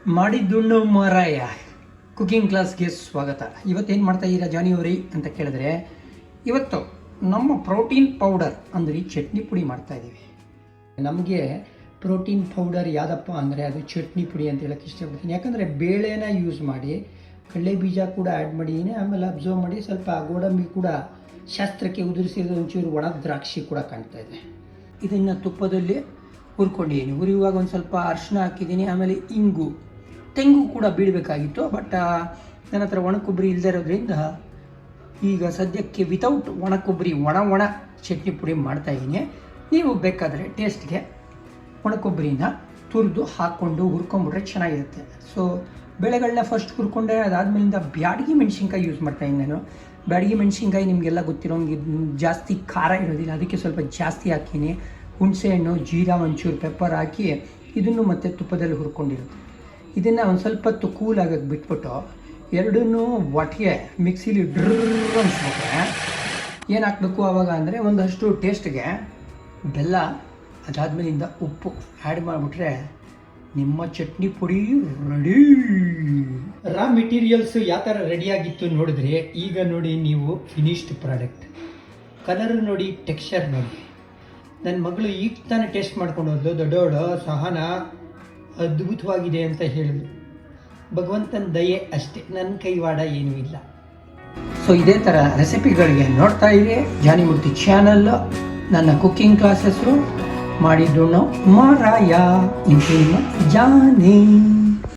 ಮಾಡಿದ್ದುಣ್ಣು ಮಾರಾಯ ಕುಕಿಂಗ್ ಕ್ಲಾಸ್ಗೆ ಸ್ವಾಗತ. ಇವತ್ತೇನು ಮಾಡ್ತಾ ಇದ್ದೀರಾ ಜಾನಿಯವರಿ ಅಂತ ಕೇಳಿದ್ರೆ, ಇವತ್ತು ನಮ್ಮ ಪ್ರೋಟೀನ್ ಪೌಡರ್ ಅಂದರೆ ಚಟ್ನಿ ಪುಡಿ ಮಾಡ್ತಾ ಇದ್ದೀವಿ. ನಮಗೆ ಪ್ರೋಟೀನ್ ಪೌಡರ್ ಯಾವುದಪ್ಪ ಅಂದರೆ ಅದು ಚಟ್ನಿ ಪುಡಿ ಅಂತ ಹೇಳೋಕ್ಕೆ ಇಷ್ಟಪಡ್ತೀನಿ. ಯಾಕಂದರೆ ಬೇಳೆನ ಯೂಸ್ ಮಾಡಿ ಕಡಲೆ ಬೀಜ ಕೂಡ ಆ್ಯಡ್ ಮಾಡಿದ್ದೀನಿ. ಆಮೇಲೆ ಅಬ್ಸರ್ವ್ ಮಾಡಿ ಸ್ವಲ್ಪ ಗೋಡಂಬಿ ಕೂಡ ಶಾಸ್ತ್ರಕ್ಕೆ ಉದುರಿಸಿದ ಒಂಚೂರು ಒಣ ದ್ರಾಕ್ಷಿ ಕೂಡ ಕಾಣ್ತಾ ಇದೆ. ಇದನ್ನು ತುಪ್ಪದಲ್ಲಿ ಹುರ್ಕೊಂಡಿದ್ದೀನಿ. ಹುರಿಯುವಾಗ ಒಂದು ಸ್ವಲ್ಪ ಅರಿಶಿನ ಹಾಕಿದ್ದೀನಿ. ಆಮೇಲೆ ಇಂಗು, ತೆಂಗು ಕೂಡ ಬೀಳಬೇಕಾಗಿತ್ತು, ಬಟ್ ನನ್ನ ಹತ್ರ ಒಣ ಕೊಬ್ಬರಿ ಇಲ್ಲದೆ ಇರೋದ್ರಿಂದ ಈಗ ಸದ್ಯಕ್ಕೆ ವಿತೌಟ್ ಒಣ ಕೊಬ್ಬರಿ ಒಣ ಚಟ್ನಿ ಪುಡಿ ಮಾಡ್ತಾಯಿದ್ದೀನಿ. ನೀವು ಬೇಕಾದರೆ ಟೇಸ್ಟ್ಗೆ ಒಣ ಕೊಬ್ಬರಿನ ತುರಿದು ಹಾಕ್ಕೊಂಡು ಹುರ್ಕೊಂಬಿಟ್ರೆ ಚೆನ್ನಾಗಿರುತ್ತೆ. ಸೊ ಬೇಳೆಗಳನ್ನ ಫಸ್ಟ್ ಹುರ್ಕೊಂಡೆ, ಅದಾದಮೇಲಿಂದ ಬ್ಯಾಡಗಿ ಮೆಣಸಿನ್ಕಾಯಿ ಯೂಸ್ ಮಾಡ್ತಾಯಿದ್ದೀನಿ ನಾನು. ಬ್ಯಾಡಗಿ ಮೆಣಸಿನ್ಕಾಯಿ ನಿಮಗೆಲ್ಲ ಗೊತ್ತಿರೋಂಗೆ ಜಾಸ್ತಿ ಖಾರ ಇರೋದಿಲ್ಲ, ಅದಕ್ಕೆ ಸ್ವಲ್ಪ ಜಾಸ್ತಿ ಹಾಕೀನಿ. ಹುಣಸೆಹಣ್ಣು, ಜೀರಾ, ಒಂಚೂರು ಪೆಪ್ಪರ್ ಹಾಕಿ ಇದನ್ನು ಮತ್ತೆ ತುಪ್ಪದಲ್ಲಿ ಹುರ್ಕೊಂಡಿರುತ್ತೆ. ಇದನ್ನು ಒಂದು ಸ್ವಲ್ಪ ಹೊತ್ತು ಕೂಲ್ ಆಗೋಕ್ಕೆ ಬಿಟ್ಬಿಟ್ಟು ಎರಡನ್ನೂ ಒಟ್ಟಿಗೆ ಮಿಕ್ಸಿಲಿ ಡ್ರರ್ ಅನ್ಸ್ಬಿಟ್ರೆ ಏನು ಹಾಕಬೇಕು ಆವಾಗ ಅಂದರೆ ಒಂದಷ್ಟು ಟೇಸ್ಟ್ಗೆ ಬೆಲ್ಲ, ಅದಾದಮೇಲಿಂದ ಉಪ್ಪು ಆ್ಯಡ್ ಮಾಡಿಬಿಟ್ರೆ ನಿಮ್ಮ ಚಟ್ನಿ ಪುಡಿ ರೆಡಿ. ರಾ ಮೆಟೀರಿಯಲ್ಸು ಯಾವ ಥರ ರೆಡಿಯಾಗಿತ್ತು ನೋಡಿದ್ರೆ, ಈಗ ನೋಡಿ ನೀವು ಫಿನಿಶ್ಡ್ ಪ್ರಾಡಕ್ಟ್. ಕಲರ್ ನೋಡಿ, ಟೆಕ್ಸ್ಚರ್ ನೋಡಿ. ನನ್ನ ಮಗಳು ಈಗ ತಾನೇ ಟೇಸ್ಟ್ ಮಾಡ್ಕೊಂಡು ಹೋದ್ಲು. ದೊಡ್ಡೋಳು ಸಹನ ಅದ್ಭುತವಾಗಿದೆ ಅಂತ ಹೇಳಿದ್ರು. ಭಗವಂತನ ದಯೆ ಅಷ್ಟೇ, ನನ್ನ ಕೈವಾಡ ಏನೂ ಇಲ್ಲ. ಸೊ ಇದೇ ಥರ ರೆಸಿಪಿಗಳಿಗೆ ನೋಡ್ತಾ ಇರಿ ಜಾನಿಮೂರ್ತಿ ಚಾನಲ್. ನನ್ನ ಕುಕ್ಕಿಂಗ್ ಕ್ಲಾಸ್ ಹೆಸರು ಮಾಡಿದ್ದು ಮಾರಾಯ. ಇಂಟು ನಿಮ್ಮ ಜಾನಿ.